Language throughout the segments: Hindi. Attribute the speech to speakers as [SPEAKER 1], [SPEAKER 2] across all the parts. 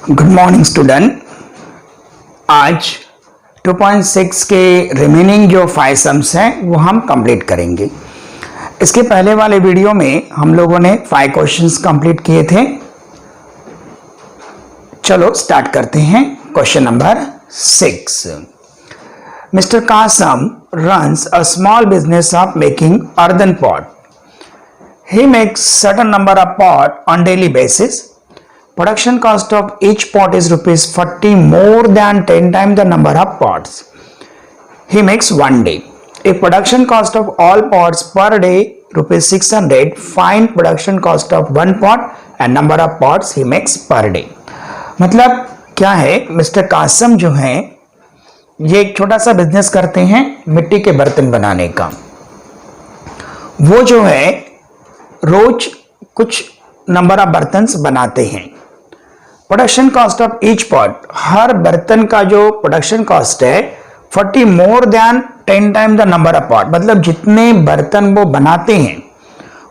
[SPEAKER 1] Good morning student. आज 2.6 के रिमेनिंग जो 5 सम्स हैं वो हम कंप्लीट करेंगे। इसके पहले वाले वीडियो में हम लोगों ने 5 क्वेश्चंस कंप्लीट किए थे। चलो स्टार्ट करते हैं। Question number 6। Mister Kasam runs a small business of making earthen pot. He makes certain number of pot on daily basis. Production cost of each pot is rupees 40 more than 10 times the number of pots he makes one day. If production cost of all pots per day rupees 600, find production cost of one pot and number of pots he makes per day. मतलब क्या है, मिस्टर कासम जो है ये एक छोटा सा बिजनेस करते हैं मिट्टी के बर्तन बनाने का। वो जो है रोज कुछ नंबर ऑफ बर्तन बनाते हैं। Production cost of each pot, हर बर्तन का जो प्रोडक्शन कॉस्ट है 40 more than 10 time the number of pot, मतलब जितने बर्तन वो बनाते हैं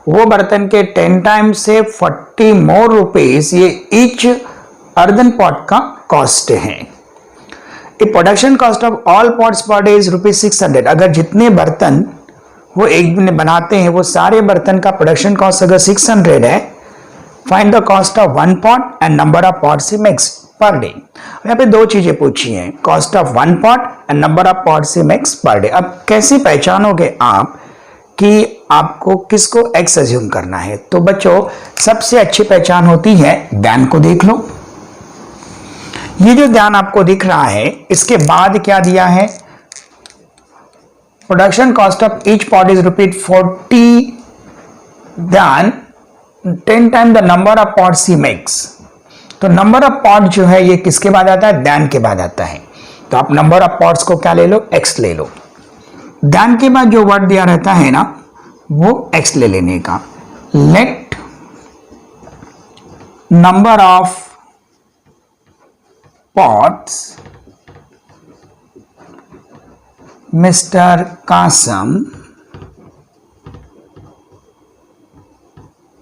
[SPEAKER 1] वो बर्तन के 10 टाइम से 40 मोर रुपीज ये ईच अर्दन पॉट का कॉस्ट है। Production cost of all pots per day is rupees 600, अगर जितने बर्तन वो एक दिन में बनाते हैं वो सारे बर्तन का प्रोडक्शन कॉस्ट अगर 600 है, find the cost of one pot and number of pots he makes per day. यहाँ पे दो चीजें पूछी हैं, cost of one pot and number of pots he makes per day. अब कैसे पहचानोगे आप कि आपको किसको एक्स अज्यूम करना है? तो बच्चों सबसे अच्छी पहचान होती है ध्यान को देख लो। ये जो ध्यान आपको दिख रहा है इसके बाद क्या दिया है, production cost of each pot is rupees 40 then 10 time the number of pots he makes. तो नंबर ऑफ पॉट जो है ये किसके बाद आता है? ध्यान के बाद आता है। तो आप नंबर ऑफ पॉट्स को क्या ले लो? एक्स ले लो। ध्यान के बाद जो वर्ड दिया रहता है ना वो एक्स ले लेने का। Let number of pots Mr. Kasam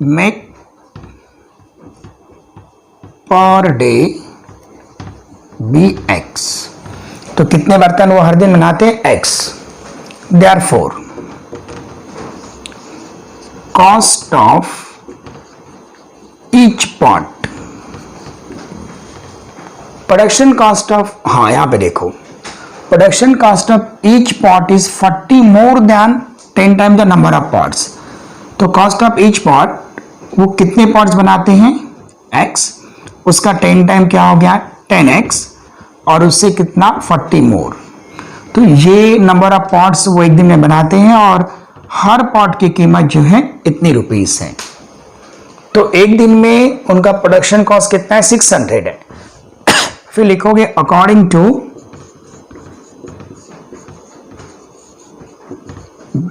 [SPEAKER 1] make per day be X। तो कितने बर्तन वो हर दिन बनाते हैं? X। Therefore cost of each pot, production cost of, हाँ यहां पे देखो, production cost of each pot is 40 more than 10 time the number of pots. तो कॉस्ट ऑफ ईच पॉट, वो कितने पॉट्स बनाते हैं? x, उसका 10 टाइम क्या हो गया? 10x, और उससे कितना? 40 मोर। तो ये नंबर ऑफ पॉट्स वो एक दिन में बनाते हैं और हर पॉट की कीमत जो है इतनी रुपीस है। तो एक दिन में उनका प्रोडक्शन कॉस्ट कितना है? 600 है। फिर लिखोगे अकॉर्डिंग टू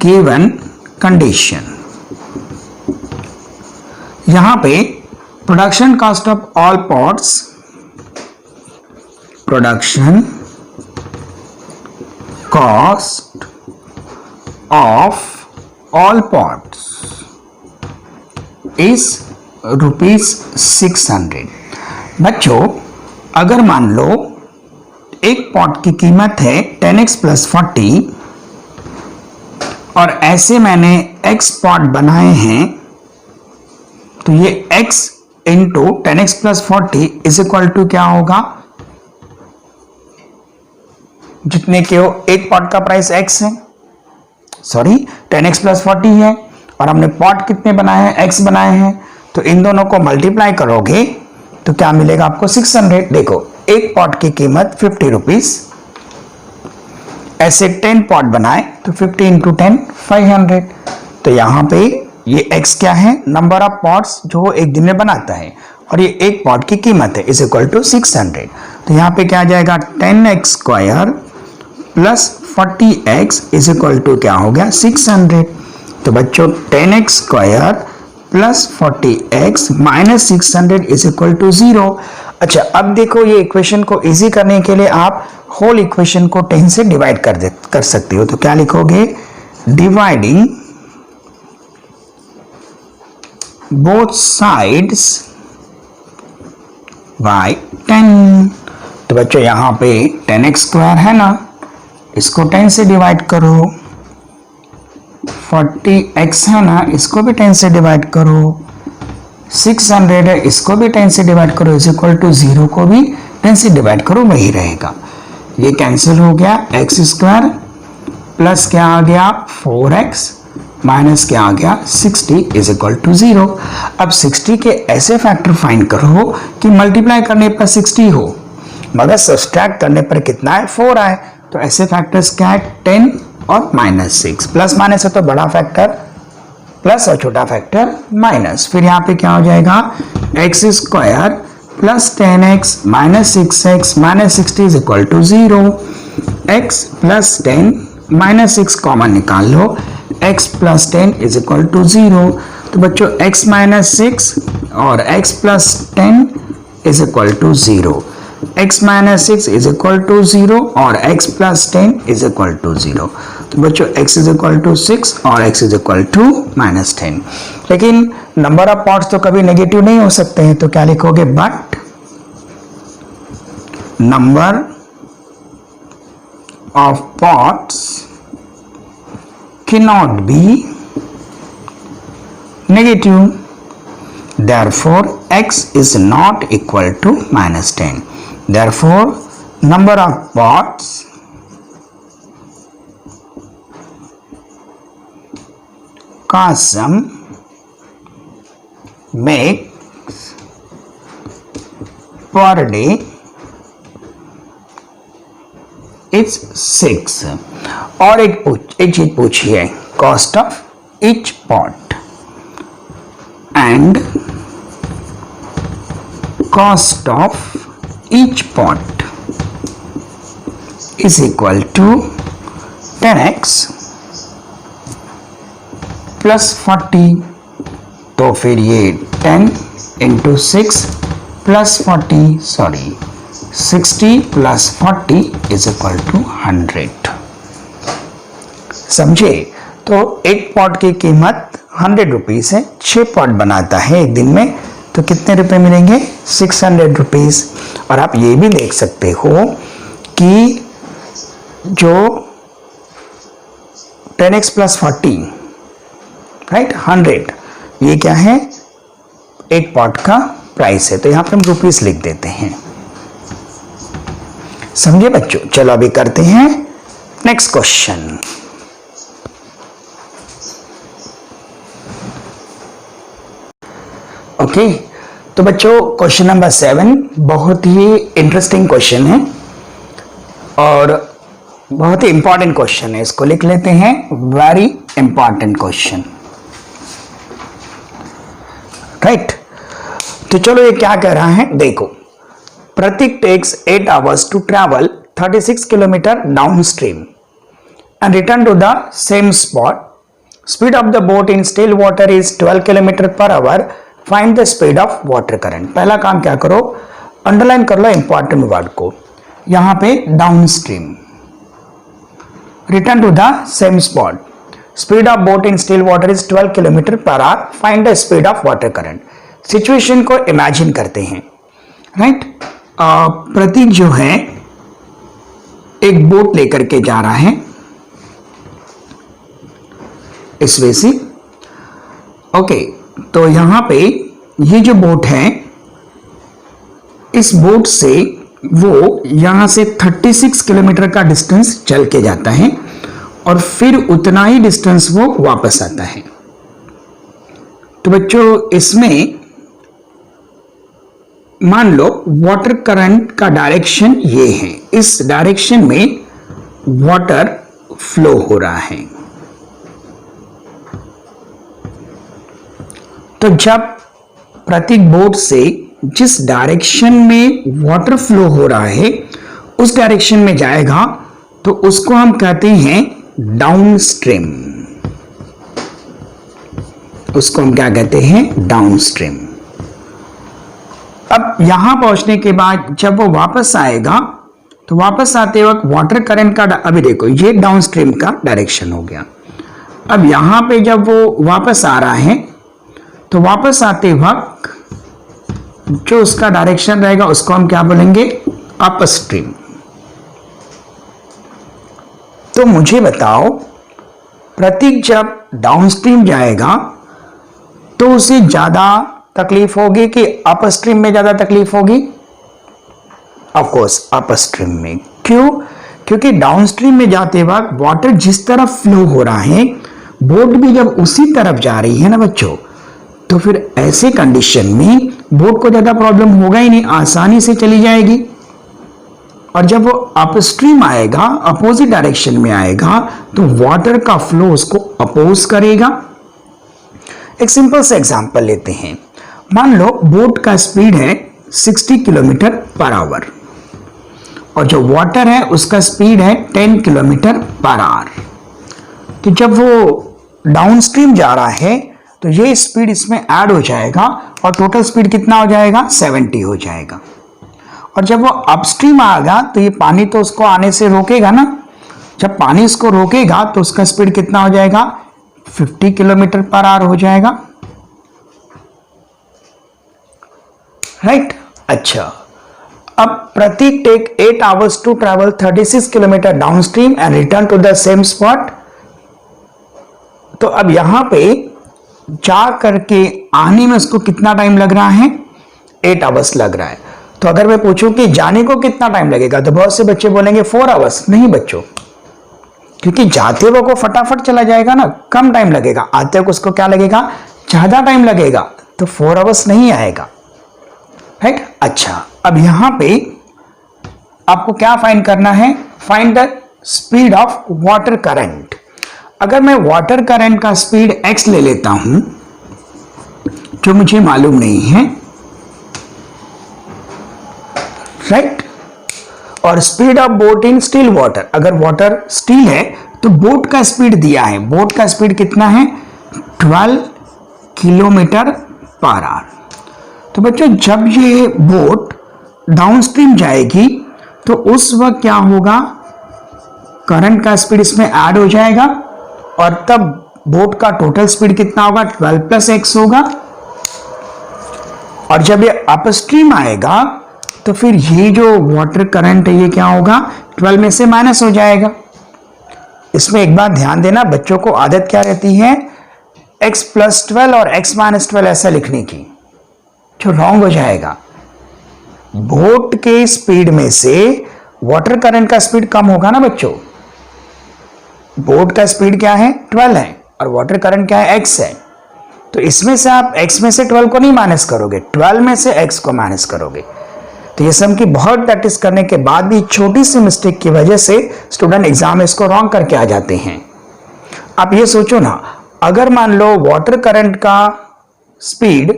[SPEAKER 1] गिवन कंडीशन। यहां पे production cost of all pots, production cost of all pots is rupees 600। बच्चों अगर मान लो एक पॉट की कीमत है 10x प्लस 40 और ऐसे मैंने x पॉट बनाए हैं, तो ये x into 10x plus 40 is equal to क्या होगा? जितने के हो एक पॉट का प्राइस x है, सॉरी 10x प्लस 40 है, और हमने पॉट कितने बनाए हैं? x बनाए हैं। तो इन दोनों को मल्टीप्लाई करोगे तो क्या मिलेगा आपको? 600। देखो एक पॉट की कीमत 50 रुपीज, ऐसे 10 पॉट बनाए तो 50 इंटू 10 500। तो यहां पे ये x क्या है? नंबर ऑफ पॉट्स जो एक दिन में बनाता है, और ये एक पॉट की कीमत है इज इक्वल टू 600। तो यहां पे क्या आ जाएगा? 10x square plus 40x is equal to क्या हो गया? 600। तो बच्चों 10x square plus 40x minus 600 is equal to 0। अच्छा अब देखो ये इक्वेशन को इजी करने के लिए आप होल इक्वेशन को 10 से डिवाइड कर सकते हो। तो क्या लिखोगे? Dividing both sides by 10। तो बच्चों यहाँ पे 10x स्क्वायर है ना, इसको 10 से डिवाइड करो। 40x है ना, इसको भी 10 से डिवाइड करो। 600 है, इसको भी 10 से डिवाइड करो। इज इक्वल टू 0 को भी 10 से डिवाइड करो, वही रहेगा। ये कैंसिल हो गया, एक्स स्क्वायर प्लस क्या आ गया 4x माइनस क्या आ गया 60 इज इक्वल टू 0। अब 60 के ऐसे फैक्टर फाइंड करो कि मल्टीप्लाई करने पर 60 हो मगर सब्सट्रैक्ट करने पर कितना है 4 आए। तो ऐसे फैक्टर्स क्या है 10 और -6। प्लस माइनस है तो बड़ा फैक्टर प्लस और छोटा फैक्टर माइनस। फिर यहाँ पे क्या हो जाएगा x square plus 10x minus 6x minus 60 is equal to 0। x plus 10 minus 6 common निकाल लो, x plus 10 is equal to 0। तो बच्चों x माइनस 6 और x plus 10 is equal to 0। x minus 6 is equal to 0 और x plus 10 is equal to 0। तो बच्चों x इज इक्वल टू 6 और x इज इक्वल टू -10। लेकिन नंबर ऑफ पार्ट्स तो कभी नेगेटिव नहीं हो सकते हैं, तो क्या लिखोगे but number of parts cannot be negative, therefore x is not equal to -10. Therefore number of parts Qasim makes per day is 6। और एक चीज पूछी है cost of each pot and cost of each pot is equal to 10x plus 40। तो फिर ये 10 into 6 plus 40 sorry 60 plus 40 is equal to 100। समझे? तो एक पॉट की कीमत 100 रुपीज है, 6 पॉट बनाता है एक दिन में, तो कितने रुपए मिलेंगे 600 रुपीज। और आप ये भी देख सकते हो कि जो 10x प्लस 40 राइट 100 ये क्या है एक पॉट का प्राइस है, तो यहां पे हम रुपीस लिख देते हैं। समझे बच्चों? चलो अभी करते हैं नेक्स्ट क्वेश्चन। ओके तो बच्चों क्वेश्चन नंबर 7 बहुत ही इंटरेस्टिंग क्वेश्चन है और बहुत ही इंपॉर्टेंट क्वेश्चन है, इसको लिख लेते हैं वेरी इंपॉर्टेंट क्वेश्चन। राइट तो चलो ये क्या कह रहा है देखो, प्रतीक takes 8 hours to travel 36 kilometer downstream and return to the same spot. Speed of the boat in still water is 12 kilometer per hour. Find the speed of water current. पहला काम क्या करो अंडरलाइन कर लो इंपॉर्टेंट वर्ड को, यहां पे downstream, return to the same spot, speed of boat in still water is 12 kilometre per hour, find the speed of water current. Situation को इमेजिन करते हैं राइट। प्रतीक जो है एक बोट लेकर के जा रहा है इस वे से। ओके तो यहां पे ये जो बोट है इस बोट से वो यहां से 36 किलोमीटर का डिस्टेंस चल के जाता है और फिर उतना ही डिस्टेंस वो वापस आता है। तो बच्चों इसमें मान लो वाटर करंट का डायरेक्शन ये है, इस डायरेक्शन में वाटर फ्लो हो रहा है। तो जब प्रतीक बोट से जिस डायरेक्शन में वाटर फ्लो हो रहा है उस डायरेक्शन में जाएगा तो उसको हम कहते हैं डाउनस्ट्रीम। उसको हम क्या कहते हैं डाउनस्ट्रीम। अब यहां पहुंचने के बाद जब वो वापस आएगा तो वापस आते वक्त वाटर करंट का अभी देखो ये डाउनस्ट्रीम का डायरेक्शन हो गया। अब यहां पे जब वो वापस आ रहा है तो वापस आते वक्त जो उसका डायरेक्शन रहेगा उसको हम क्या बोलेंगे, अपस्ट्रीम। तो मुझे बताओ प्रतीक जब डाउनस्ट्रीम जाएगा तो उसे ज्यादा तकलीफ होगी कि अपस्ट्रीम में ज्यादा तकलीफ होगी? ऑफ कोर्स अपस्ट्रीम में। क्यों? क्योंकि डाउनस्ट्रीम में जाते वक्त वाटर जिस तरफ फ्लो हो रहा है, बोट भी जब उसी तरफ जा रही है ना बच्चों, तो फिर ऐसे कंडीशन में बोट को ज्यादा प्रॉब्लम होगा ही नहीं, आसानी से चली जाएगी। और जब वो अपस्ट्रीम आएगा, अपोजिट डायरेक्शन में आएगा, तो वाटर का फ्लो उसको अपोज करेगा। एक सिंपल सा एग्जांपल लेते हैं। मान लो बोट का स्पीड है 60 किलोमीटर पर आवर और जो वाटर है उसका स्पीड है 10 किलोमीटर पर आवर। तो जब वो डाउनस्ट्रीम जा रहा है तो ये स्पीड इसमें ऐड हो जाएगा और टोटल स्पीड कितना हो जाएगा, 70 हो जाएगा। और जब वो अपस्ट्रीम आएगा तो ये पानी तो उसको आने से रोकेगा ना, जब पानी इसको रोकेगा तो उसका स्पीड कितना हो जाएगा, 50 किलोमीटर पर आवर हो जाएगा, राइट। अच्छा, अब Prateek take 8 hours to travel 36 kilometre downstream and return to the same spot. तो अब यहां पे जा करके आने में उसको कितना टाइम लग रहा है, 8 hours लग रहा है। तो अगर मैं पूछूं कि जाने को कितना टाइम लगेगा, तो बहुत से बच्चे बोलेंगे 4 hours। नहीं बच्चों, क्योंकि जाते वक्त वो फटाफट चला जाएगा ना, कम टाइम लगेगा। आते वक्त उसको क्या लगेगा, ज्यादा टाइम लगेगा, तो 4 hours नहीं आएगा, राइट। अच्छा, अब यहां पे आपको क्या फाइंड करना है, find the speed of water current. अगर मैं वाटर करंट का स्पीड x ले लेता हूं जो मुझे मालूम नहीं है, राइट, और speed of boat in still water, अगर वाटर स्टील है तो बोट का स्पीड दिया है, बोट का स्पीड कितना है, 12 किलोमीटर पर आवर। तो बच्चों जब ये बोट डाउनस्ट्रीम जाएगी तो उस वक्त क्या होगा, करंट का स्पीड इसमें ऐड हो जाएगा और तब बोट का टोटल स्पीड कितना होगा, 12 + x होगा। और जब ये अपस्ट्रीम आएगा तो फिर ये जो वाटर करंट है ये क्या होगा, 12 में से माइनस हो जाएगा। इसमें एक बात ध्यान देना, बच्चों को आदत क्या रहती है, x + 12 और x - 12 ऐसा लिखने की, जो रॉन्ग हो जाएगा। बोट के स्पीड में से वाटर करंट का स्पीड कम होगा ना बच्चों। बोट का स्पीड क्या है, 12 है, और वाटर करंट क्या है, x है। तो इसमें से आप x में से 12 को नहीं माइनस करोगे, 12 में से x को माइनस करोगे। तो ये सम की बहुत प्रैक्टिस करने के बाद भी छोटी सी मिस्टेक की वजह से स्टूडेंट एग्जाम में इसको रॉन्ग करके आ जाते हैं। आप ये सोचो ना, अगर मान लो वाटर करंट का स्पीड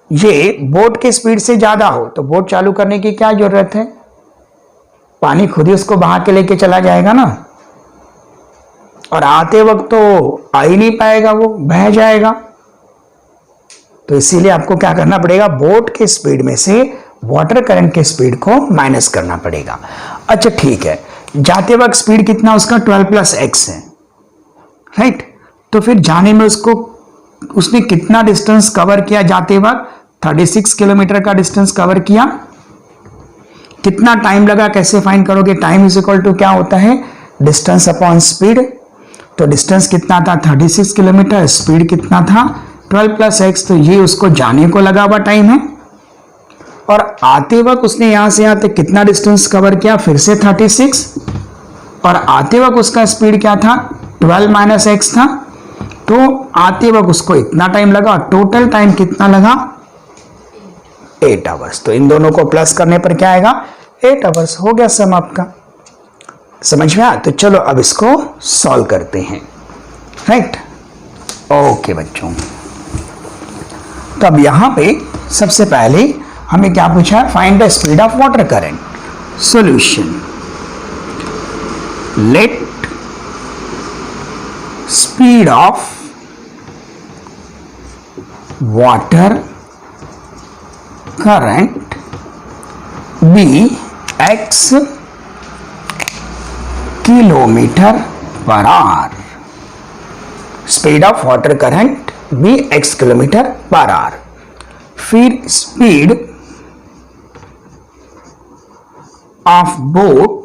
[SPEAKER 1] ये बोट के स्पीड से ज्यादा हो तो बोट चालू करने की क्या जरूरत है, पानी खुद ही उसको बहा के लेके चला जाएगा ना, और आते वक्त तो आ ही नहीं पाएगा, वो बह जाएगा। तो इसीलिए आपको क्या करना पड़ेगा, बोट के स्पीड में से वाटर करंट के स्पीड को माइनस करना पड़ेगा। अच्छा ठीक है, जाते वक्त स्पीड कितना उसका, 12 + x है, राइट। तो फिर जाने में उसने कितना डिस्टेंस कवर किया, जाते वक्त 36 किलोमीटर का डिस्टेंस कवर किया। कितना टाइम लगा, कैसे फाइंड करोगे, टाइम = क्या होता है, डिस्टेंस अपॉन स्पीड। तो डिस्टेंस कितना था, 36 किलोमीटर, स्पीड कितना था, 12 + x। तो ये उसको जाने को लगा हुआ टाइम है, और आते वक्त उसने यहां से यहां तक कितना डिस्टेंस कवर किया, फिर से 36, और आते वक्त उसका स्पीड क्या था, 12 - x था। तो आते वक्त उसको इतना टाइम लगा, और टोटल टाइम कितना लगा, 8 hours। तो इन दोनों को प्लस करने पर क्या आएगा, 8 hours। हो गया सम आपका, समझ में आया। तो चलो अब इसको सॉल्व करते हैं, राइट। ओके बच्चों, तो अब यहां पे सबसे पहले हमें क्या पूछा है, find the speed of water current. Solution, let speed of water current be x kilometre per hour. Speed of water current be x kilometre per hour. फिर speed of boat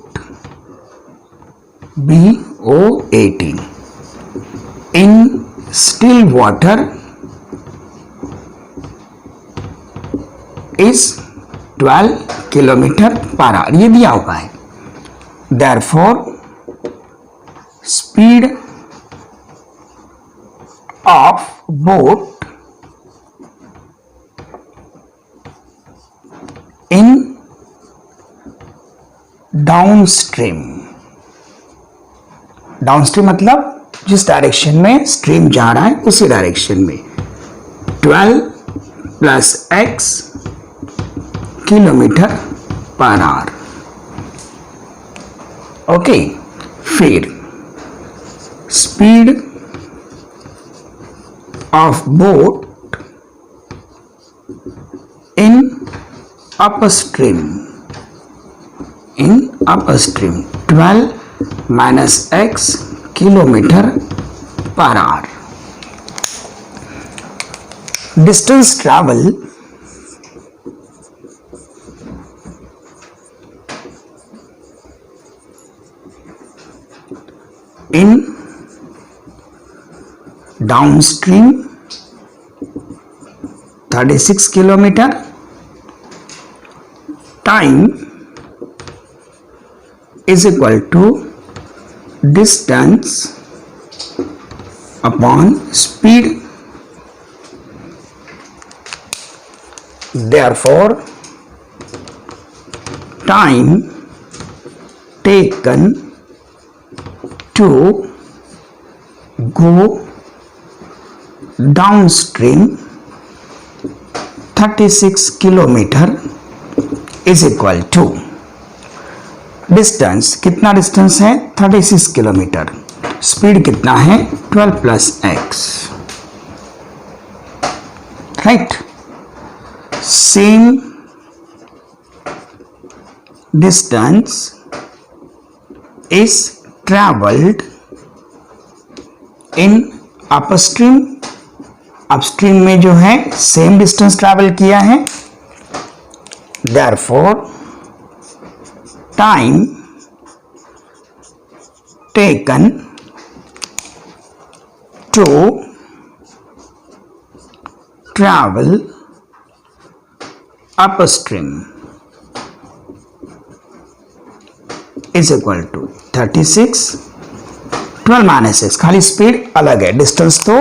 [SPEAKER 1] BOAT in still water is 12 kilometre per hour, ये दिया हुआ है। Therefore, speed of boat in downstream, downstream मतलब जिस डायरेक्शन में स्ट्रीम जा रहा है उसी डायरेक्शन में 12 plus x kilometre per hour. Okay, फिर speed of boat in upstream 12 minus x kilometre per hour. Distance travel in downstream 36 kilometer, time is equal to distance upon speed. Therefore, time taken to go downstream 36 kilometer is equal to distance, कितना डिस्टेंस है 36 किलोमीटर, स्पीड कितना है 12 plus x, right. Same distance is traveled in upstream, upstream में जो है सेम डिस्टेंस ट्रैवल किया है। Therefore, time taken to travel upstream is equal to 36, 12 minus x, खाली स्पीड अलग है, डिस्टेंस तो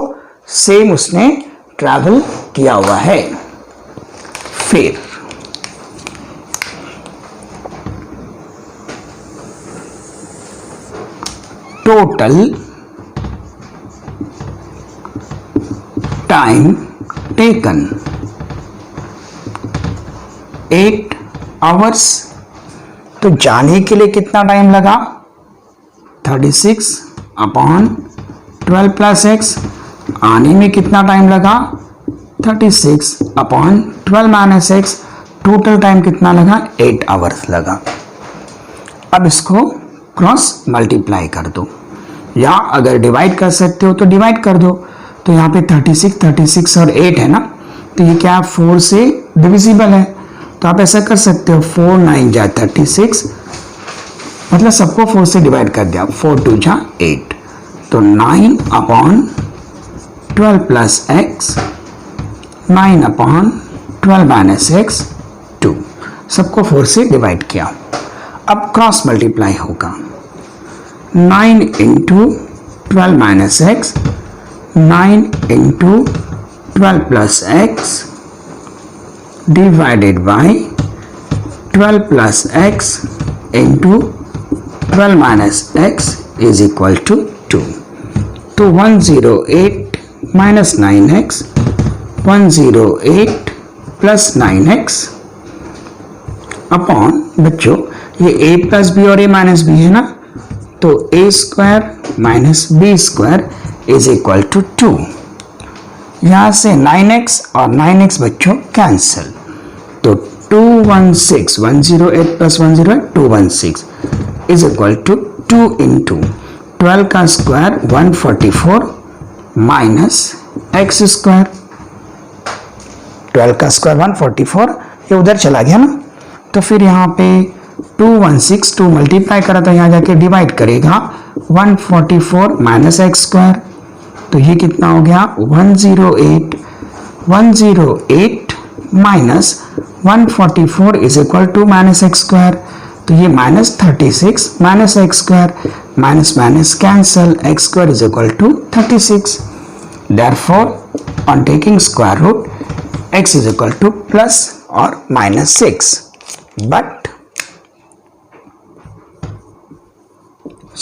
[SPEAKER 1] सेम उसने ट्रैवल किया हुआ है। फिर टोटल टाइम टेकन 8 आवर्स। तो जाने के लिए कितना टाइम लगा 36 अपॉन 12 प्लस एक्स, आने में कितना टाइम लगा 36 upon 12 minus x, total time कितना लगा 8 आवर्स लगा। अब इसको क्रॉस मल्टीप्लाई कर दो, या अगर डिवाइड कर सकते हो तो डिवाइड कर दो। तो यहाँ पे 36 और 8 है ना, तो ये क्या 4 से डिविजिबल है, तो आप ऐसा कर सकते हो 4 9 जा 36, मतलब सबको 4 से डिवाइड कर दिया, 4 2 जा 8, तो 9 upon 12 plus x, 9 upon 12 minus x 2, सबको 4 से डिवाइड किया। अब क्रॉस मल्टीप्लाई होगा, 9 into 12 minus x, 9 into 12 plus x divided by 12 plus x into 12 minus x is equal to 2। तो 108 minus 9x, 108 plus 9x upon, बच्चों ये a प्लस बी और a माइनस बी है ना, तो a square minus b square is equal to 2। यहां से 9x और 9x बच्चों कैंसिल, तो 216, 108 plus 108 216 is equal to 2 into 12 का स्क्वायर 144 माइनस एक्स स्क्वायर, 12 का स्क्वायर 144, ये उधर चला गया ना, तो फिर यहाँ पे 2162 मल्टीप्लाई करा तो यहाँ जाके डिवाइड करेगा 144 माइनस एक्स स्क्वायर, तो ये कितना हो गया 108 minus 144 is equal to minus x square, तो ये minus 36 minus x square, minus minus cancel, x square is equal to 36. Therefore, on taking square root, x is equal to plus or minus 6. But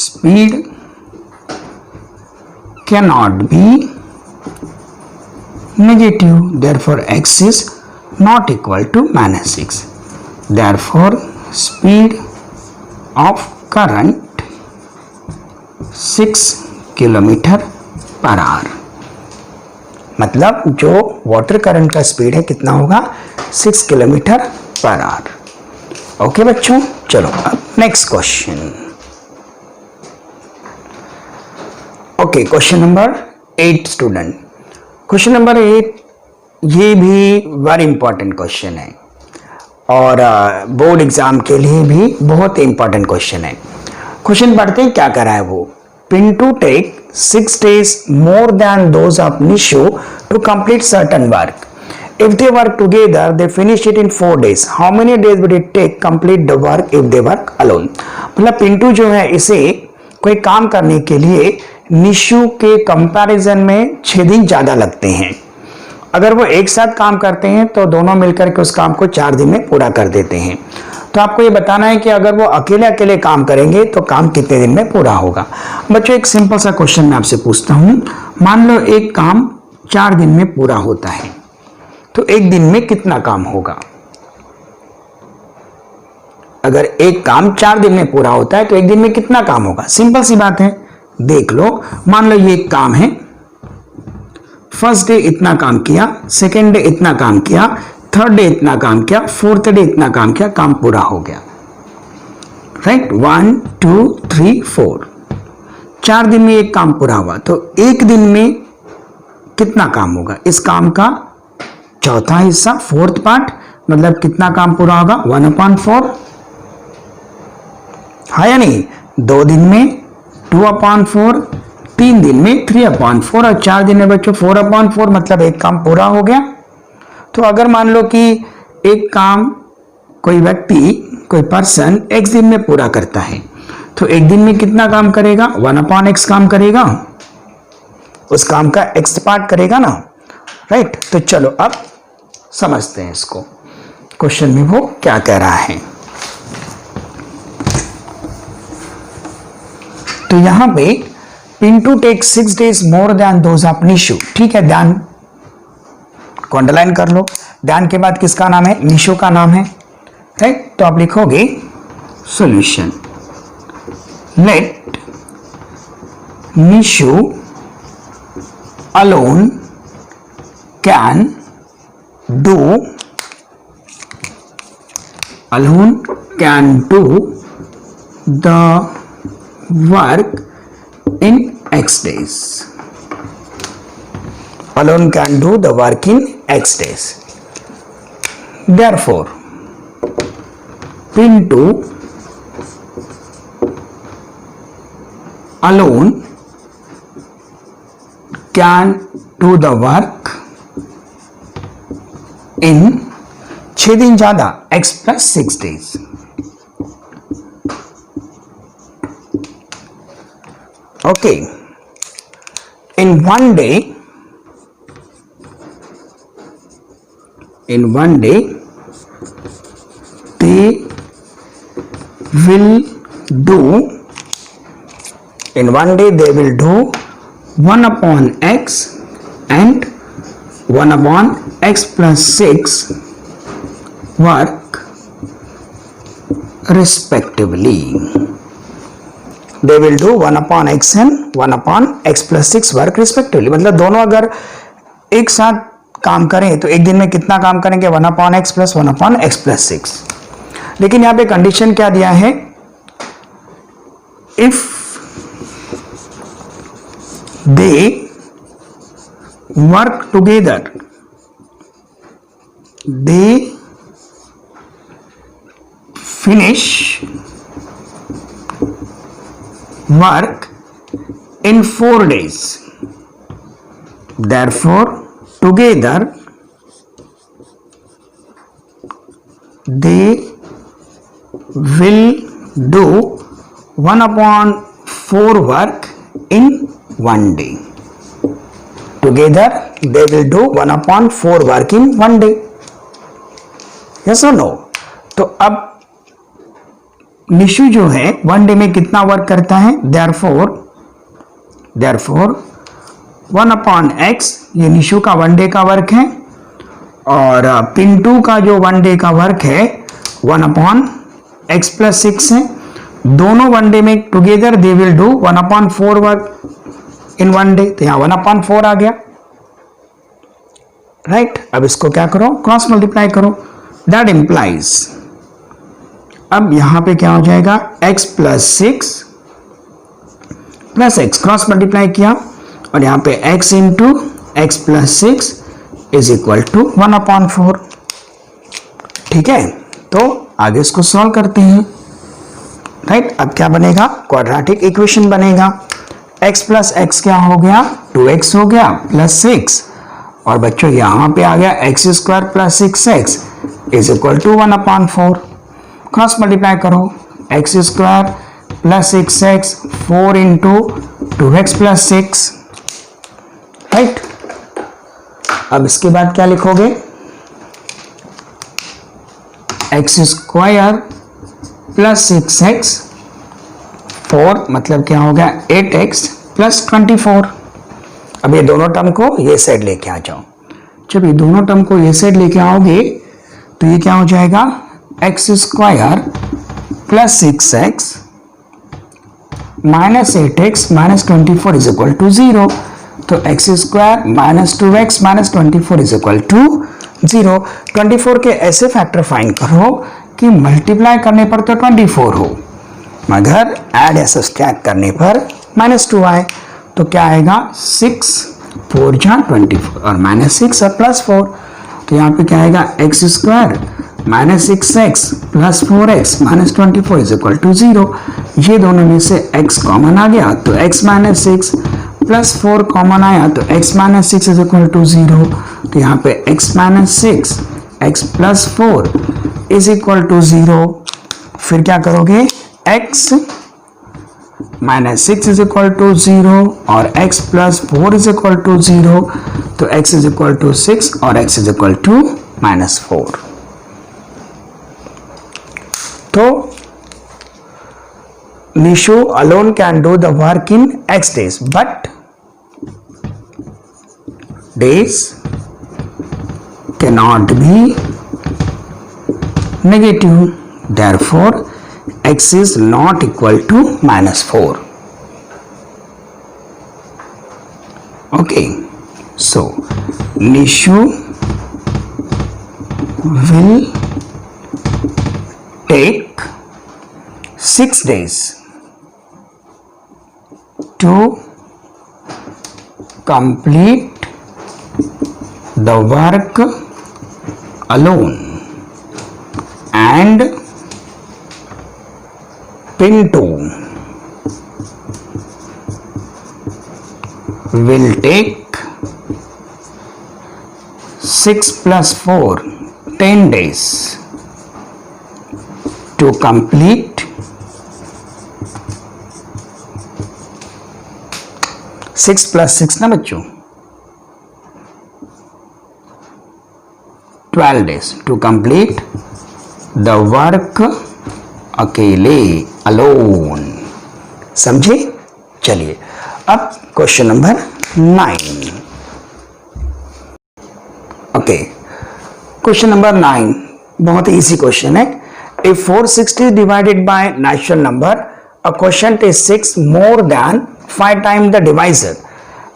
[SPEAKER 1] speed cannot be negative. Therefore, x is not equal to minus 6. Therefore, speed of current 6 kilometre per our. मतलब जो वाटर करंट का स्पीड है कितना होगा 6 किलोमीटर पर आवर. ओके बच्चों, चलो अब next question. Okay, question number 8 student. Question number 8 ये भी वेरी इंपॉर्टेंट क्वेश्चन है और बोर्ड एग्जाम के लिए भी बहुत इंपॉर्टेंट क्वेश्चन है. क्वेश्चन पढ़ते हैं क्या करा है वो. Pinto take 6 days more than those of Nishu to complete certain work. If they work together, they finish it in 4 days. How many days would it take complete the work if they work alone? मतलब पिंटू जो है इसे कोई काम करने के लिए निशु के कंपैरिजन में 6 दिन ज्यादा लगते हैं. अगर वो एक साथ काम करते हैं तो दोनों मिलकर के उस काम को 4 दिन में पूरा कर देते हैं. तो आपको ये बताना है कि अगर वो अकेले अकेले काम करेंगे तो काम कितने दिन में पूरा होगा. बच्चों एक सिंपल सा क्वेश्चन मैं आपसे पूछता हूं. मान लो एक काम 4 दिन में पूरा होता है तो एक दिन में कितना काम होगा. अगर एक काम 4 दिन में पूरा होता है तो एक दिन में कितना काम होगा. सिंपल सी बात है, देख लो. मान लो ये एक काम है, फर्स्ट डे इतना काम किया, सेकेंड डे इतना काम किया, थर्ड डे इतना काम किया, फोर्थ डे इतना काम किया, काम पूरा हो गया. राइट, 1 2 3 4 4 दिन में एक काम पूरा हुआ. तो एक दिन में कितना काम होगा. इस काम का चौथा हिस्सा, फोर्थ पार्ट, मतलब कितना काम पूरा होगा 1/4. है या नहीं. 2 दिन में 2/4, 3 दिन में 3/4 और 4 दिन में बच्चों 4/4, मतलब एक काम पूरा हो गया. तो अगर मान लो कि एक काम कोई व्यक्ति, कोई पर्सन x दिन में पूरा करता है तो एक दिन में कितना काम करेगा 1/x काम करेगा. उस काम का x पार्ट करेगा ना. राइट, तो चलो अब समझते हैं इसको. क्वेश्चन में वो क्या कह रहा है. तो यहां पे Pintu take 6 days more than those of Nishu. ठीक है, ध्यान को अंडरलाइन कर लो. ध्यान के बाद किसका नाम है, निशु का नाम है. राइट, तो आप लिखोगे solution. Let Nishu alone can do the work in x days. Alone can do the work in x days. Therefore, Pinto alone can do the work in 6 दिन ज्यादा x plus 6 days. Okay, in one day they will do 1/x and 1/x plus 6 work respectively. They will do 1/x and 1/x plus 6 work respectively. मतलब दोनों अगर एक साथ काम करें तो एक दिन में कितना काम करेंगे 1/x plus 1/x plus 6. लेकिन यहाँ पे कंडीशन क्या दिया है, if they work together they finish work in 4 days. Therefore, together they will do 1/4 work in 1 day. Together they will do 1/4 work in 1 day. Yes or no? तो अब निशु जो है 1 डे में कितना वर्क करता है? therefore 1/x, ये निशु का 1 डे का वर्क है, और पिंटू का जो 1 डे का वर्क है 1/x + 6 है। दोनों 1 डे में together they will do 1/4 work in 1 day, तो यहां 1/4 आ गया, राइट। अब इसको क्या करो? क्रॉस मल्टीप्लाई करो। दैट इंप्लाइज, अब यहां पे क्या हो जाएगा? x + 6 + x, क्रॉस मल्टीप्लाई किया, और यहां पे x × x + 6 = 1/4। ठीक है, तो आगे इसको सॉल्व करते हैं, राइट। अब क्या बनेगा? क्वाड्रेटिक इक्वेशन बनेगा। x + x क्या हो गया? 2x हो गया + 6, और बच्चों यहां पे आ गया x² + 6x = 1/4। क्रॉस मल्टीप्लाई करो, x² + 6x 4 × 2x + 6, राइट। अब इसके बाद क्या लिखोगे? x² + 6x 4 मतलब क्या हो गया? 8x + 24। अब ये दोनों टर्म को ये साइड लेके आ जाओ। जब ये दोनों टर्म को ये साइड लेके आओगे तो ये क्या हो जाएगा? x² + 6x - 8x - 24 = 0। तो x² - 2x - 24 = 0। 24 के ऐसे फैक्टर फाइंड करो कि मल्टीप्लाई करने पर तो 24 हो, मगर ऐड या सब्सट्रैक्ट करने पर -2 आए। तो क्या आएगा? 6 4 जा 24, और -6 और +4, तो यहाँ पे क्या आएगा? x² - 6x + 4x - 24 = 0। ये दोनों में से x कॉमन आ गया, तो x - 6 + 4 कॉमन आया, तो x - 6 = 0। तो यहाँ पे x - 6 x + 4 = 0। फिर क्या करोगे? x - 6 = 0 और x + 4 = 0, तो x = 6 और x = -4। तो Nishu alone can do the work in x days, but days cannot be negative. Therefore, x is not equal to -4. Okay, so Nishu will take 6 days to complete the work alone, and Pinto will take 6 + 4 10 days to complete 6 + 6 ना बच्चों 12 days to complete the work अकेले अलोन। समझे? चलिए अब question number 9। Okay, question number 9 बहुत इजी क्वेश्चन है। If 460 is divided by natural number, a quotient is 6 more than 5 times the divisor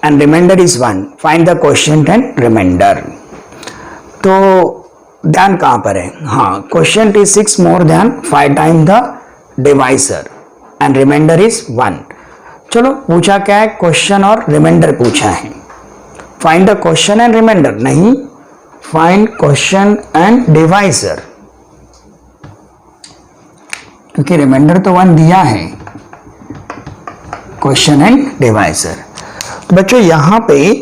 [SPEAKER 1] and remainder is 1. Find the quotient and remainder. तो ध्यान कहां पर है? हाँ, quotient is 6 more than 5 time the divisor and remainder is 1। चलो पूछा क्या है? क्वेश्चन और रिमाइंडर पूछा है। Find the question and remainder नहीं, फाइंड क्वेश्चन एंड डिवाइजर, क्योंकि रिमाइंडर तो 1 दिया है, क्वेश्चन एंड डिवाइजर। तो बच्चों यहां पे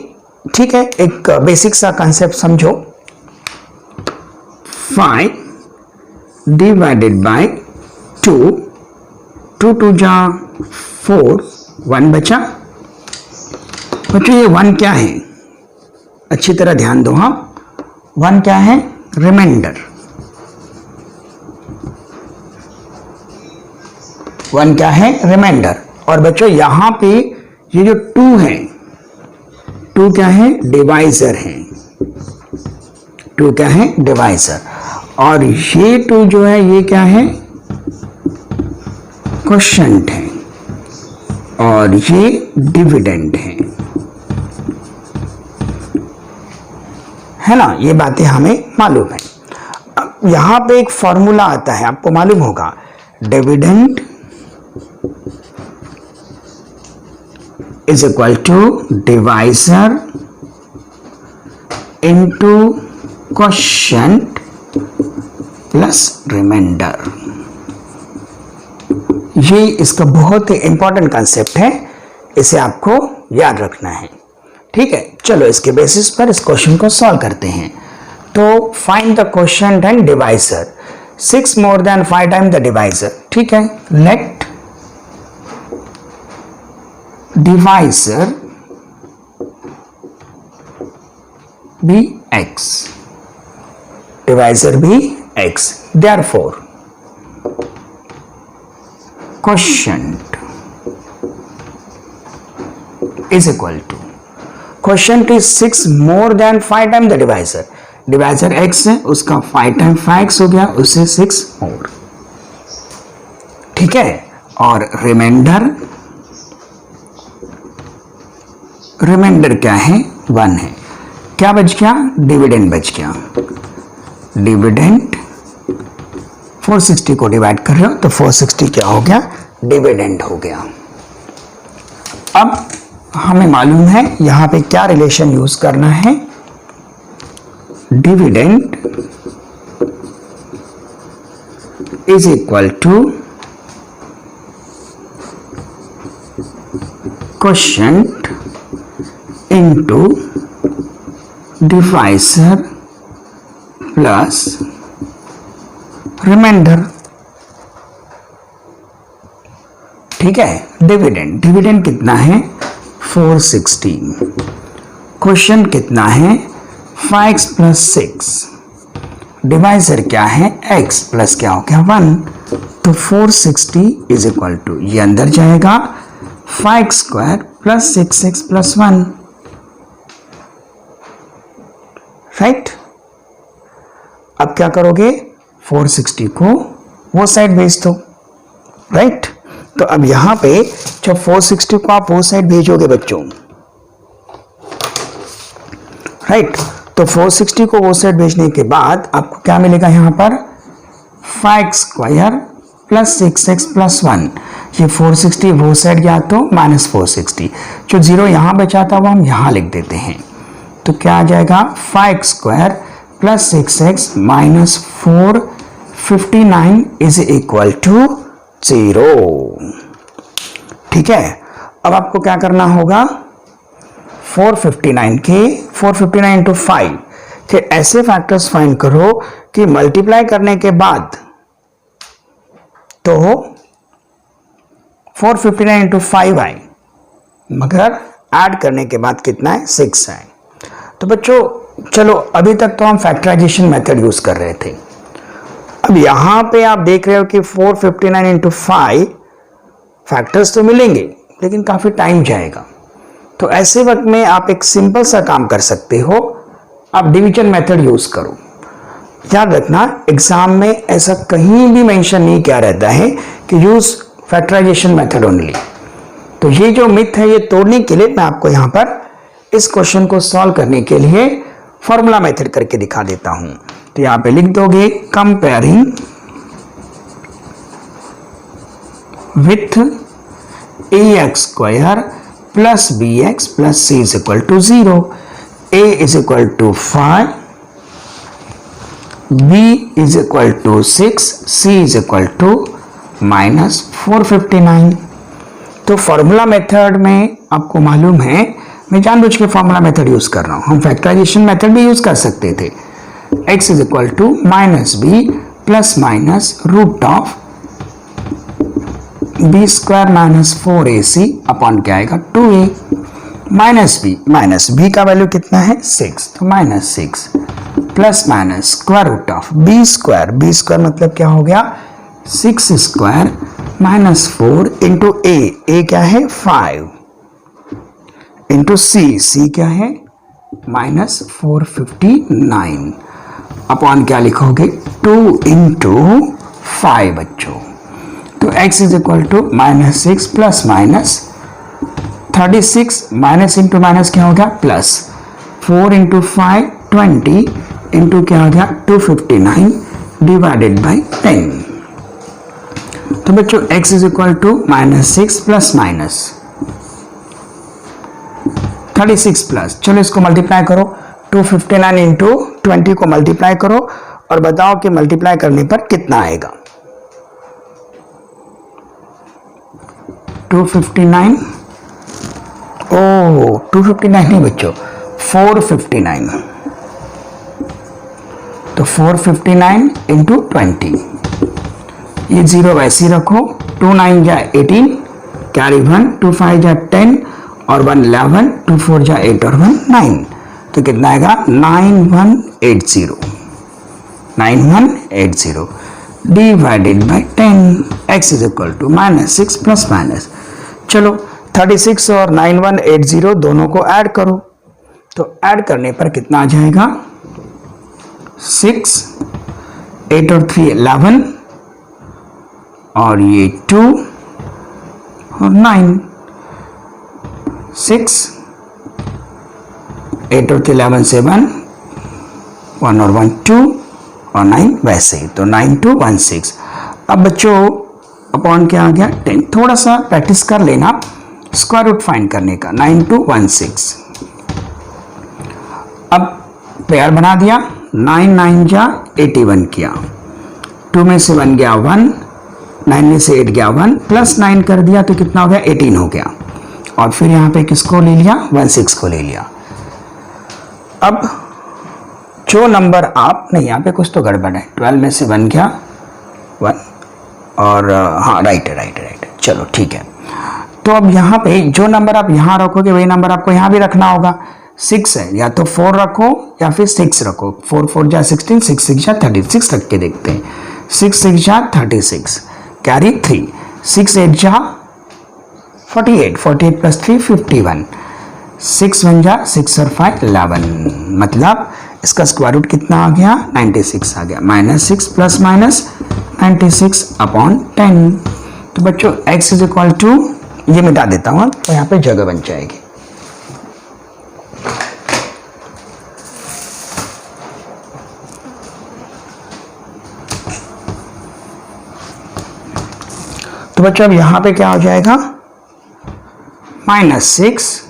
[SPEAKER 1] ठीक है, एक बेसिक सा कंसेप्ट समझो। 5 डिवाइडेड बाय 2, 2 2 जा 4, 1 बचा। बच्चों ये 1 क्या है, अच्छी तरह ध्यान दो। हाँ, 1 क्या है, रिमाइंडर। 1 क्या है, रिमाइंडर। और बच्चों यहां पे ये जो 2 है, 2 क्या है, डिवाइजर है। 2 क्या है, डिवाइजर। और ये 2 जो है ये क्या है, क्वोशिएंट है, और ये डिविडेंड है ना। ये बातें हमें मालूम है। अब यहां पे एक फॉर्मूला आता है, आपको मालूम होगा, dividend is equal to divisor into quotient plus remainder। ये इसका बहुत ही इंपॉर्टेंट कंसेप्ट है, इसे आपको याद रखना है। ठीक है, चलो इसके बेसिस पर इस क्वेश्चन को सॉल्व करते हैं। तो find the quotient and divisor. 6 more than 5 time the divisor. ठीक है, late divisor be x, divisor be x, therefore quotient is equal to, quotient is 6 more than 5 times the divisor। divisor x है, उसका 5 टाइम 5x हो गया, उससे 6 more। ठीक है, और रिमाइंडर, रिमाइंडर क्या है, 1 है। क्या बच गया, डिविडेंड बच गया। डिविडेंड 460 को डिवाइड कर रहे हो तो 460 क्या हो गया, डिविडेंड हो गया। अब हमें मालूम है यहां पे क्या रिलेशन यूज करना है, dividend is equal to quotient into divisor plus remainder। ठीक है, डिविडेंड, डिविडेंड कितना है, 460। क्वोशिएंट कितना है, 5x plus 6। डिवाइजर क्या है, x प्लस क्या हो गया, 1। तो 460 इज इक्वल टू, ये अंदर जाएगा 5x square plus 6x plus 1, right. अब क्या करोगे, 460 को वो साइड भेज दो, राइट। तो अब यहां पे जब 460 को आप वो साइड भेजोगे बच्चों, राइट, तो 460 को वो साइड भेजने के बाद आपको क्या मिलेगा, यहां पर 5x square plus 6x plus 1। ये 460 वो साइड गया तो माइनस 460, जो 0 यहां बचा था वो हम यहां लिख देते हैं। तो क्या आ जाएगा, 5x square plus 6x minus 459 is equal to 0। ठीक है, अब आपको क्या करना होगा, 459 इंटू 5 के ऐसे फैक्टर्स फाइंड करो कि मल्टीप्लाई करने के बाद तो 459 इंटू 5 आए, मगर ऐड करने के बाद कितना है, 6 आए। तो बच्चों चलो, अभी तक तो हम फैक्टराइजेशन मेथड यूज कर रहे थे। अब यहां पे आप देख रहे हो कि 459 इंटू 5 फैक्टर्स तो मिलेंगे लेकिन काफी टाइम जाएगा। तो ऐसे वक्त में आप एक सिंपल सा काम कर सकते हो, आप डिवीजन मेथड यूज करो। याद रखना, एग्जाम में ऐसा कहीं भी मेंशन नहीं किया रहता है कि यूज फैक्टराइजेशन मेथड ओनली। तो ये जो मिथ है ये तोड़ने के लिए मैं आपको यहां पर इस क्वेश्चन को सॉल्व करने के लिए फॉर्मूला मेथड करके दिखा देता हूं। तो यहां पे लिख दोगे, comparing with ax square plus bx plus c is equal to 0. A is equal to 5, b is equal to 6, c is equal to -459। तो फॉर्मूला मेथड में आपको मालूम है, मैं जानबूझ के फॉर्मूला मेथड यूज कर रहा हूं, हम फैक्टराइजेशन मेथड भी यूज कर सकते थे। x is equal to -b plus minus root of b square minus 4ac upon क्या आएगा 2a माइनस b का वैल्यू कितना है 6, तो -6 plus minus square root of b square मतलब क्या हो गया 6 स्क्वायर माइनस 4 इंटू a क्या है 5 इंटू c क्या है -459 अपॉन क्या लिखोगे 2 इंटू 5 बच्चों। तो x is equal to -6 plus minus 36 minus into minus क्या हो गया प्लस 4 इंटू 5 20 इंटू क्या हो गया 259 डिवाइडेड बाई 10। तो बच्चों x is equal to -6 plus minus 36 plus, चलो इसको मल्टीप्लाई करो 259 इंटू 20 को मल्टीप्लाई करो और बताओ कि मल्टीप्लाई करने पर कितना आएगा। 259 259 नहीं बच्चों 459, तो 459 इंटू 20, ये जीरो वैसे ही रखो, 2 9 जा 18 कैरी 1, 2 5 जा 10 और 1 11, 2 4 जा 8 और 1 9, तो कितना आएगा 9180 divided by 10। x is equal to -6 plus minus, चलो 36 और 9180 दोनों को ऐड करो, तो ऐड करने पर कितना आ जाएगा 6, 8 और 3 11 और ये 2 और 9, 6 8 और 3 11 7 1 और 1 2 और 9 वैसे ही, तो 9216। अब बच्चों अपॉन क्या आ गया 10, थोड़ा सा प्रैक्टिस कर लेना स्क्वायर रूट फाइंड करने का। 9216, अब पेयर बना दिया, 9 9 जा 81 किया, 2 में से 1 गया 1, 9 में से 8 गया 1 प्लस 9 कर दिया तो कितना हो गया 18 हो गया, और फिर यहाँ पे किसको ले लिया 16 को ले लिया। अब जो नंबर आप नहीं, यहाँ पे कुछ तो गड़बड़ है, 12 में से 1 गया 1 और हाँ राइट है, चलो ठीक है। तो अब यहाँ पे जो नंबर आप यहाँ रखोगे वही नंबर आपको यहाँ भी रखना होगा। 6 है, या तो 4 रखो या फिर 6 रखो, 4 4 जा 16, 6 6 जा 36 रख के देखते हैं, 6 6 जा 36 कैरी 3, 6 8 जा 48, 48 प्लस 3 51, 6 1 जा 6 और 5 11, मतलब इसका स्क्वायर रूट कितना आ गया 96 आ गया, -6 प्लस माइनस 96 अपॉन 10। तो बच्चों x इज इक्वल टू, ये मिटा देता हूं तो यहाँ पे जगह बन जाएगी। तो बच्चों अब यहाँ पे क्या हो जाएगा -6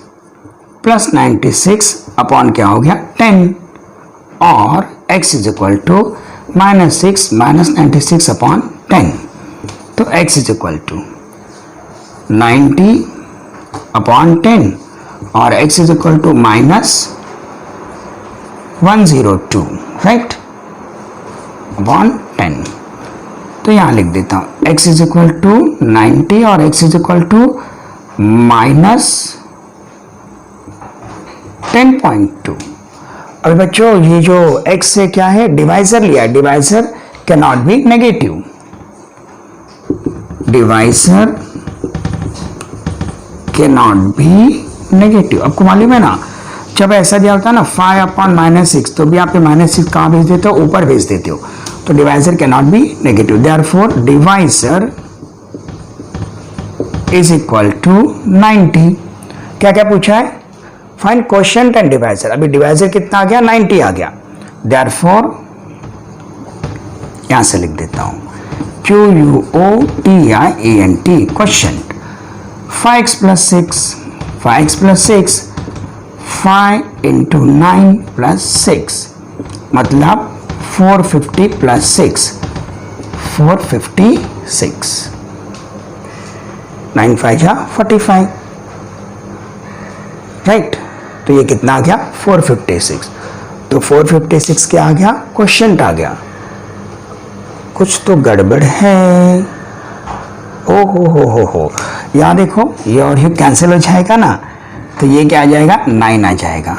[SPEAKER 1] प्लस 96 अपॉन क्या हो गया 10, और x is equal to -6 minus 96 upon 10, तो x is equal to 90 upon 10 और x is equal to -102 right upon 10। तो यहां लिख देता हूं x इज इक्वल टू 90 और x इज इक्वल टू -10.2। अब बच्चों ये जो x से क्या है डिवाइजर लिया, divisor can not be negative, divisor can not be negative. आपको मालूम है ना जब ऐसा दिया होता है ना 5 अपॉन -6, तो भी आप -6 कहाँ भेज देते हो ऊपर भेज देते हो, तो divisor can not be negative, therefore divisor is equal to 90। क्या क्या पूछा है फाइंड क्वोशिएंट एंड डिवाइजर, अभी डिवाइजर कितना आ गया 90 आ गया, देयरफॉर यहां से लिख देता हूं QUOTIENT quotient 5x plus 6 5 into 9 plus 6 मतलब 450 प्लस 6, 456, 9 5 जा 45, राइट। तो ये कितना आ गया 456। तो 456 क्या आ गया, क्वेश्चन आ गया। कुछ तो गड़बड़ है। ओ हो, यहाँ देखो ये और ये कैंसिल हो जाएगा ना, तो ये क्या आ जाएगा 9 आ जाएगा।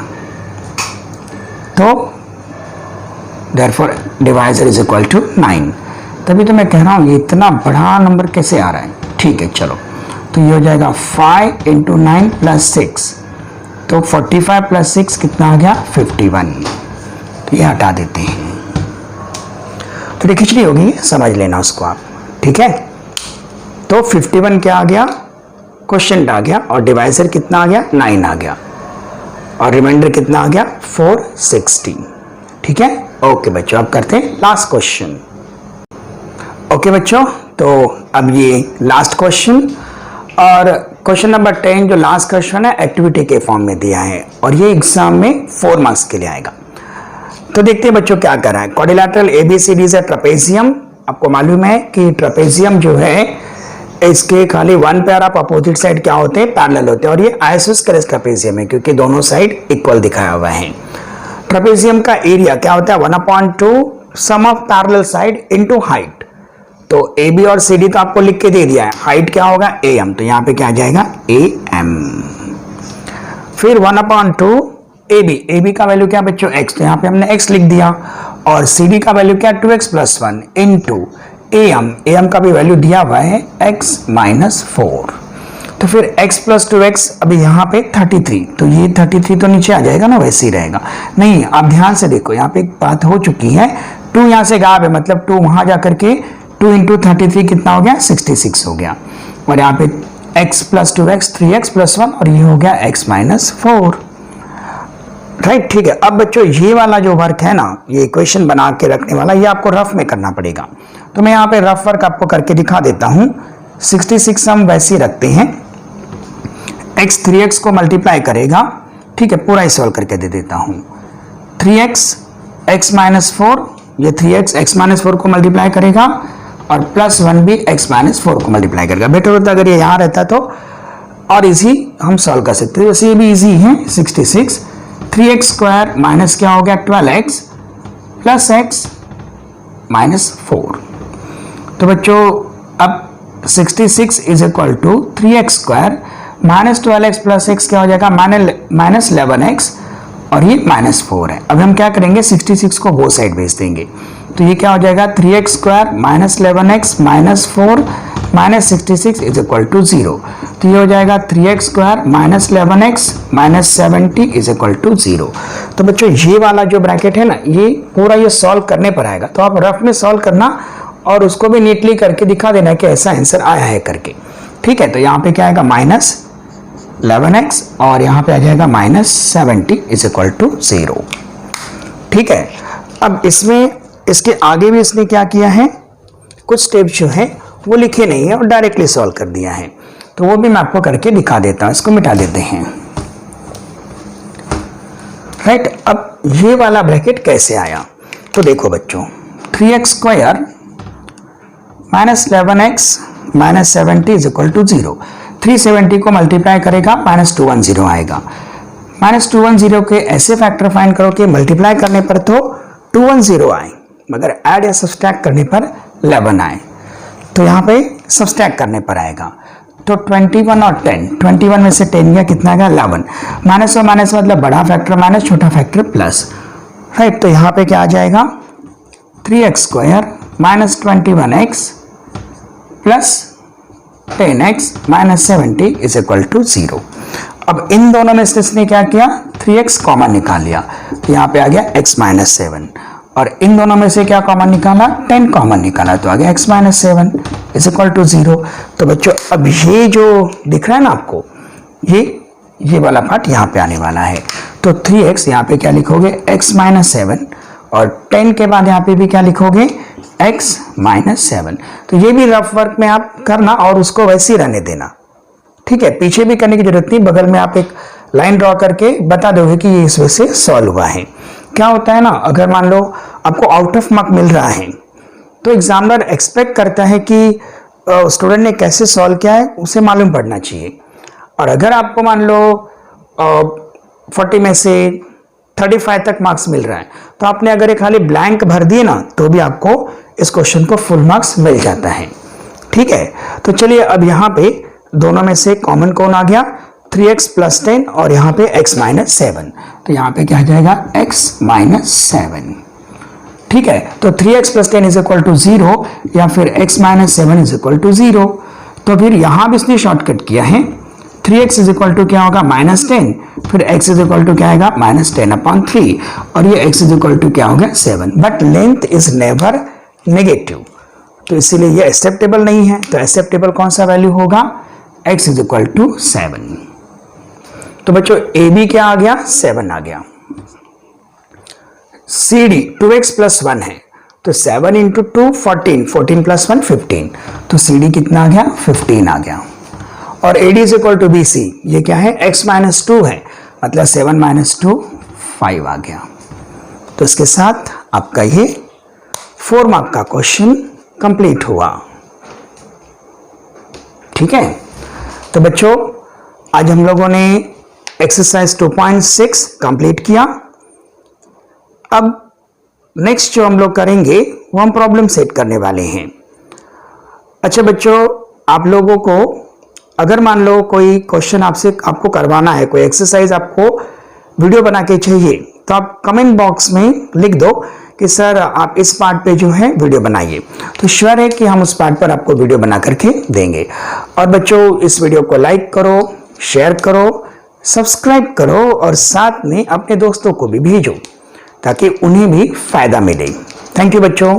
[SPEAKER 1] तो therefore divisor is equal to 9। तभी तो मैं कह रहा हूँ ये इतना बड़ा नंबर कैसे आ रहा है। ठीक है चलो, तो ये हो जाएगा 5 इंटू 9 प्लस 6, तो 45 प्लस 6 कितना आ गया 51। तो ये हटा देते हैं। तो खिचड़ी होगी, समझ लेना उसको आप, ठीक है। तो 51 क्या आ गया, क्वेश्चन आ गया, और डिवाइजर कितना आ गया 9 आ गया, और रिमाइंडर कितना आ गया 460। ठीक है, ओके बच्चों, अब करते हैं लास्ट क्वेश्चन। ओके बच्चों, तो अब ये लास्ट क्वेश्चन, और क्वेश्चन नंबर 10 जो लास्ट क्वेश्चन है एक्टिविटी के फॉर्म में दिया है, और ये एग्जाम में 4 मार्क्स के लिए आएगा। तो देखते हैं बच्चों क्या कर रहा है। क्वाड्रिलैटरल एबीसीडी से ट्रेपेजियम, आपको मालूम है कि ट्रेपेजियम जो है इसके खाली one pair of opposite side क्या होते हैं, पैरेलल होते हैं, और ये आइसोस्केलेस ट्रेपेजियम है क्योंकि दोनों साइड इक्वल दिखाया हुआ है। ट्रेपेजियम का एरिया क्या होता है 1/2 sum of parallel side into height. तो ए बी और सी डी तो आपको लिख के दे दिया है, हाइट क्या होगा ए एम, तो यहां पे क्या आ जाएगा ए एम। फिर 1/2 ए बी का वैल्यू क्या बच्चों एक्स, तो यहां पे हमने एक्स लिख दिया, और सी डी का वैल्यू क्या 2x + 1 इंटू ए एम का भी वैल्यू दिया हुआ है x - 4। तो फिर x + 2x, अभी यहाँ पे 33, तो ये 33 तो नीचे आ जाएगा ना, वैसे ही रहेगा। नहीं, आप ध्यान से देखो, यहाँ पे एक बात हो चुकी है, 2 यहाँ से गायब है, मतलब 2 वहां जाकर के 2 × 33 कितना हो गया 66 हो गया, और यहाँ पे x + 2x 3x + 1, और ये हो गया x - 4, राइट। ठीक है, अब बच्चों ये वाला जो वर्क है ना, ये इक्वेशन बना के रखने वाला, ये आपको रफ में करना पड़ेगा। तो मैं यहाँ पे रफ वर्क आपको करके दिखा देता हूँ। 66 हम वैसे ही रखते हैं, x 3x को मल्टीप्लाई करेगा, ठीक है, पूरा ही सॉल्व करके दे देता हूँ। 3x x - 4, ये 3x x - 4 को मल्टीप्लाई करेगा, और +1 भी x - 4 को मल्टीप्लाई करेगा। बेटर होता अगर ये यहाँ रहता तो, और इजी हम सॉल्व कर सकते हैं, वैसे ये भी इजी है। 66 3x² माइनस क्या हो गया 12x प्लस x - 4। तो बच्चों अब 66 is equal to 3x² minus 12x plus x क्या हो जाएगा -11x, और ये -4 है। अब हम क्या करेंगे 66 को वो साइड भेज देंगे, तो ये क्या हो जाएगा 3x² minus 11x -4 minus 66 is equal to 0। तो ये हो जाएगा 3x² minus 11x minus 70 is equal to 0। तो बच्चों ये वाला जो ब्रैकेट है ना, ये पूरा ये सॉल्व करने पर आएगा, तो आप रफ में सॉल्व करना और उसको भी नीटली करके दिखा देना कि ऐसा आंसर आया है करके। ठीक है, तो यहाँ पे क्या आएगा -11x, और यहाँ पे आ जाएगा -70 इज इक्वल टू 0। ठीक है, अब इसमें इसके आगे भी इसने क्या किया है, कुछ स्टेप्स जो है वो लिखे नहीं है और डायरेक्टली सॉल्व कर दिया है, तो वो भी मैं आपको करके दिखा देता हूं। इसको मिटा देते हैं, राइट। अब ये वाला ब्रैकेट कैसे आया, तो देखो बच्चों 3x² minus 11x minus 70 is equal to 0। 370 को मल्टीप्लाई करेगा -210 आएगा। -210 के ऐसे फैक्टर फाइंड करो कि मल्टीप्लाई करने पर तो 210 आए, मगर ऐड या सब्सट्रैक्ट करने पर 11 आए। तो यहाँ पे सब्सट्रैक्ट करने पर आएगा, तो 21 और 10, 21 में से 10 गया कितना आएगा 11। माइनस और माइनस मतलब बड़ा फैक्टर माइनस, छोटा फैक्टर प्लस, राइट। तो यहाँ पे क्या आ जाएगा 3x² minus 21x plus 10x minus 70 is equal to 0। अब इन दोनों में से इसने क्या किया 3x कॉमन निकाल लिया, तो यहाँ पे आ गया x - 7, और इन दोनों में से क्या कॉमन निकाला 10 कॉमन निकाला, तो आ गया x - 7 इज इक्वल टू 0। तो बच्चों अब ये जो दिख रहा है ना आपको, ये वाला पार्ट यहाँ पे आने वाला है, तो 3x यहाँ पे क्या लिखोगे x - 7, और 10 के बाद यहाँ पे भी क्या लिखोगे x - 7। तो ये भी रफ वर्क में आप करना और उसको वैसे ही रहने देना, ठीक है, पीछे भी करने की जरूरत नहीं, बगल में आप एक लाइन ड्रॉ करके बता दोगे कि ये इस वजह से सॉल्व हुआ है। क्या होता है ना, अगर मान लो आपको आउट ऑफ मार्क मिल रहा है तो एग्जामिनर एक्सपेक्ट करता है कि स्टूडेंट ने कैसे सॉल्व किया है उसे मालूम पड़ना चाहिए। और अगर आपको मान लो 40 में से 35 तक मार्क्स मिल रहा है तो आपने अगर एक खाली ब्लैंक भर दिए ना तो भी आपको इस क्वेश्चन को फुल मार्क्स मिल जाता है। ठीक है, तो चलिए अब यहाँ पे दोनों में से कॉमन कौन आ गया, 3x + 10 और यहाँ पे x - 7, तो यहाँ पे क्या आ जाएगा x - 7। ठीक है, तो 3x + 10 = 0 या फिर x - 7 = 0। तो फिर यहाँ भी इसने शॉर्टकट किया है, 3x = क्या होगा -10, फिर x क्या आएगा -10/3 और ये x क्या हो गया 7, but length is never negative, तो इसीलिए ये एक्सेप्टेबल नहीं है। तो एक्सेप्टेबल कौन सा वैल्यू होगा, x = 7। तो बच्चों ए बी क्या आ गया, 7 आ गया। सी डी 2x + 1 है तो 7 × 2 14, 14 + 1 15, तो सी डी कितना आ गया 15 आ गया। और AD = BC, ये क्या है x - 2 है, मतलब 7 - 2 5 आ गया। तो इसके साथ आपका ये 4 मार्क का क्वेश्चन कंप्लीट हुआ। ठीक है, तो बच्चों आज हम लोगों ने एक्सरसाइज 2.6 कंप्लीट किया। अब नेक्स्ट जो हम लोग करेंगे वो हम प्रॉब्लम सेट करने वाले हैं। अच्छा बच्चों, आप लोगों को अगर मान लो कोई क्वेश्चन आपको करवाना है, कोई एक्सरसाइज आपको वीडियो बना के चाहिए, तो आप कमेंट बॉक्स में लिख दो कि सर आप इस पार्ट पे जो है वीडियो बनाइए, तो श्योर है कि हम उस पार्ट पर आपको वीडियो बना करके देंगे। और बच्चों इस वीडियो को लाइक करो, शेयर करो, सब्सक्राइब करो और साथ में अपने दोस्तों को भी भेजो ताकि उन्हें भी फायदा मिले। थैंक यू बच्चों।